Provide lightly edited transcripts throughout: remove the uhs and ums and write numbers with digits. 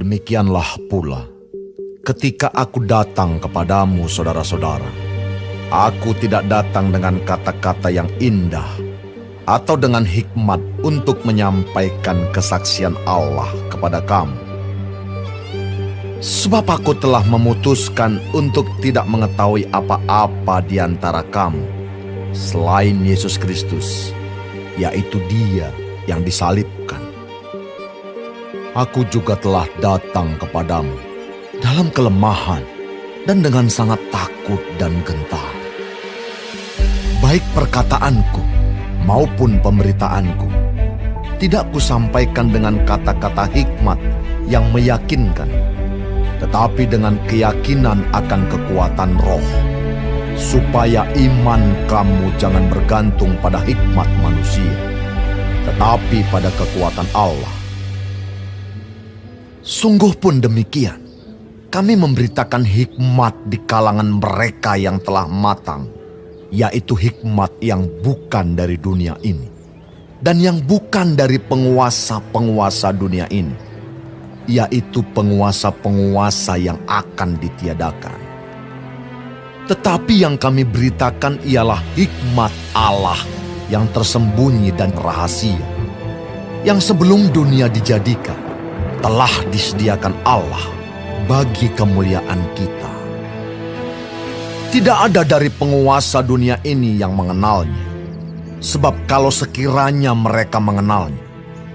Demikianlah pula, ketika aku datang kepadamu, saudara-saudara, aku tidak datang dengan kata-kata yang indah atau dengan hikmat untuk menyampaikan kesaksian Allah kepada kamu. Sebab aku telah memutuskan untuk tidak mengetahui apa-apa di antara kamu selain Yesus Kristus, yaitu Dia yang disalibkan. Aku juga telah datang kepadamu dalam kelemahan dan dengan sangat takut dan gentar. Baik perkataanku maupun pemberitaanku tidak kusampaikan dengan kata-kata hikmat yang meyakinkan, tetapi dengan keyakinan akan kekuatan roh, supaya iman kamu jangan bergantung pada hikmat manusia, tetapi pada kekuatan Allah. Sungguh pun demikian, kami memberitakan hikmat di kalangan mereka yang telah matang, yaitu hikmat yang bukan dari dunia ini, dan yang bukan dari penguasa-penguasa dunia ini, yaitu penguasa-penguasa yang akan ditiadakan. Tetapi yang kami beritakan ialah hikmat Allah yang tersembunyi dan rahasia, yang sebelum dunia dijadikan, telah disediakan Allah bagi kemuliaan kita. Tidak ada dari penguasa dunia ini yang mengenalnya, sebab kalau sekiranya mereka mengenalnya,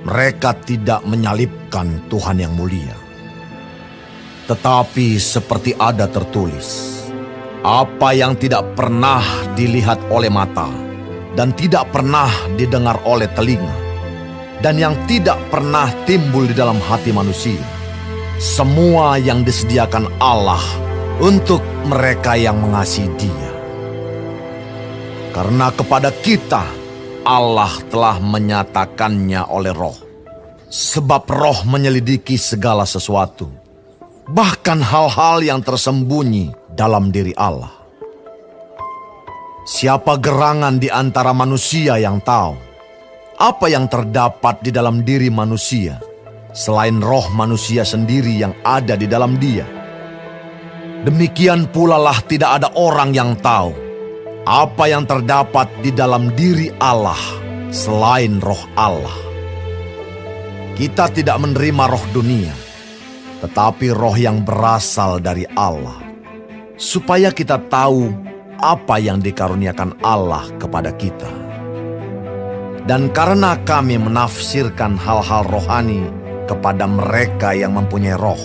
mereka tidak menyalibkan Tuhan yang mulia. Tetapi seperti ada tertulis, apa yang tidak pernah dilihat oleh mata dan tidak pernah didengar oleh telinga, dan yang tidak pernah timbul di dalam hati manusia, semua yang disediakan Allah untuk mereka yang mengasihi Dia. Karena kepada kita Allah telah menyatakannya oleh Roh, sebab Roh menyelidiki segala sesuatu, bahkan hal-hal yang tersembunyi dalam diri Allah. Siapa gerangan di antara manusia yang tahu apa yang terdapat di dalam diri manusia, selain roh manusia sendiri yang ada di dalam dia? Demikian pula lah tidak ada orang yang tahu apa yang terdapat di dalam diri Allah, selain roh Allah. Kita tidak menerima roh dunia, tetapi roh yang berasal dari Allah, supaya kita tahu apa yang dikaruniakan Allah kepada kita. Dan karena kami menafsirkan hal-hal rohani kepada mereka yang mempunyai roh,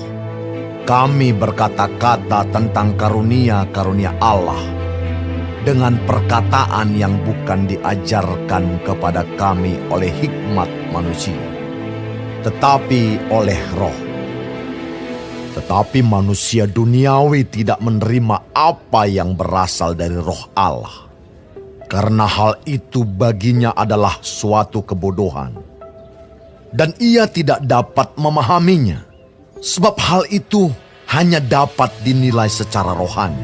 kami berkata-kata tentang karunia-karunia Allah dengan perkataan yang bukan diajarkan kepada kami oleh hikmat manusia, tetapi oleh roh. Tetapi manusia duniawi tidak menerima apa yang berasal dari roh Allah, karena hal itu baginya adalah suatu kebodohan, dan ia tidak dapat memahaminya, sebab hal itu hanya dapat dinilai secara rohani.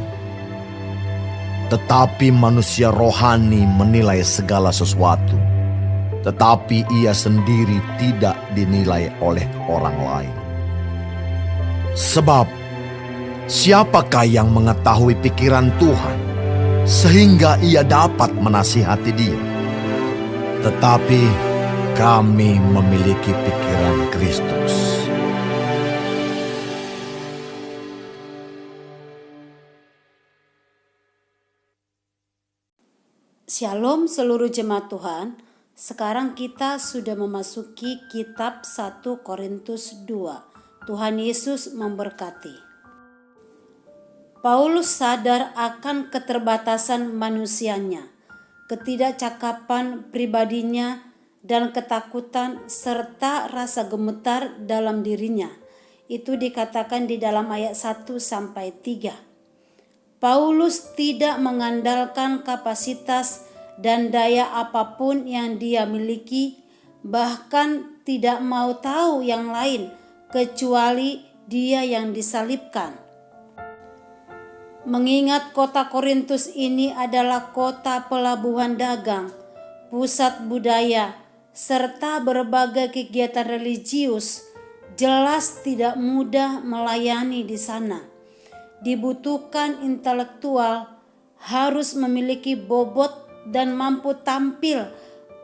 Tetapi manusia rohani menilai segala sesuatu, tetapi ia sendiri tidak dinilai oleh orang lain. Sebab siapakah yang mengetahui pikiran Tuhan, sehingga ia dapat menasihati Dia? Tetapi kami memiliki pikiran Kristus. Shalom seluruh jemaat Tuhan. Sekarang kita sudah memasuki kitab 1 Korintus 2. Tuhan Yesus memberkati. Paulus sadar akan keterbatasan manusianya, ketidakcakapan pribadinya, dan ketakutan serta rasa gemetar dalam dirinya. Itu dikatakan di dalam ayat 1-3. Paulus tidak mengandalkan kapasitas dan daya apapun yang dia miliki, bahkan tidak mau tahu yang lain kecuali Dia yang disalibkan. Mengingat kota Korintus ini adalah kota pelabuhan dagang, pusat budaya, serta berbagai kegiatan religius, jelas tidak mudah melayani di sana. Dibutuhkan intelektual, harus memiliki bobot dan mampu tampil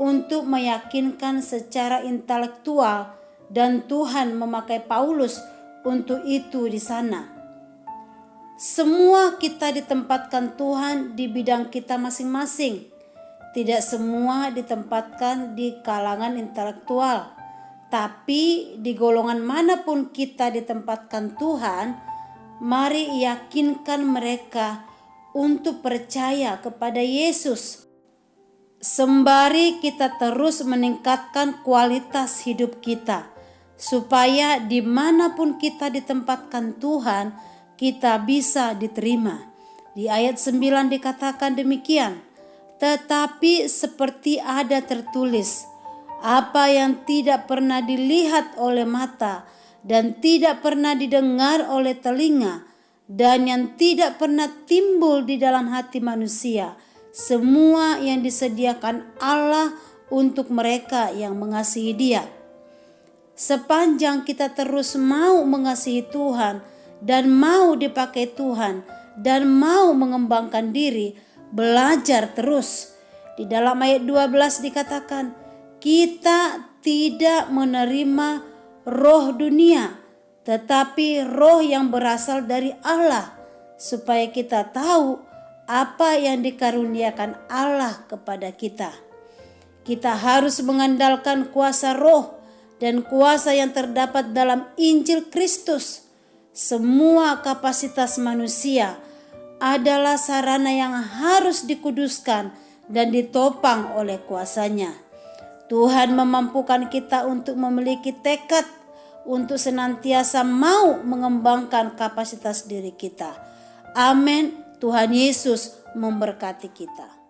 untuk meyakinkan secara intelektual, dan Tuhan memakai Paulus untuk itu di sana. Semua kita ditempatkan Tuhan di bidang kita masing-masing. Tidak semua ditempatkan di kalangan intelektual, tapi di golongan manapun kita ditempatkan Tuhan, mari yakinkan mereka untuk percaya kepada Yesus. Sembari kita terus meningkatkan kualitas hidup kita, supaya dimanapun kita ditempatkan Tuhan, kita bisa diterima. Di ayat 9 dikatakan demikian, tetapi seperti ada tertulis, apa yang tidak pernah dilihat oleh mata dan tidak pernah didengar oleh telinga dan yang tidak pernah timbul di dalam hati manusia, semua yang disediakan Allah untuk mereka yang mengasihi Dia. Sepanjang kita terus mau mengasihi Tuhan dan mau dipakai Tuhan dan mau mengembangkan diri, belajar terus. Di dalam ayat 12 dikatakan, kita tidak menerima roh dunia, tetapi roh yang berasal dari Allah, supaya kita tahu apa yang dikaruniakan Allah kepada kita. Kita harus mengandalkan kuasa roh dan kuasa yang terdapat dalam Injil Kristus. Semua kapasitas manusia adalah sarana yang harus dikuduskan dan ditopang oleh kuasanya. Tuhan memampukan kita untuk memiliki tekad untuk senantiasa mau mengembangkan kapasitas diri kita. Amin. Tuhan Yesus memberkati kita.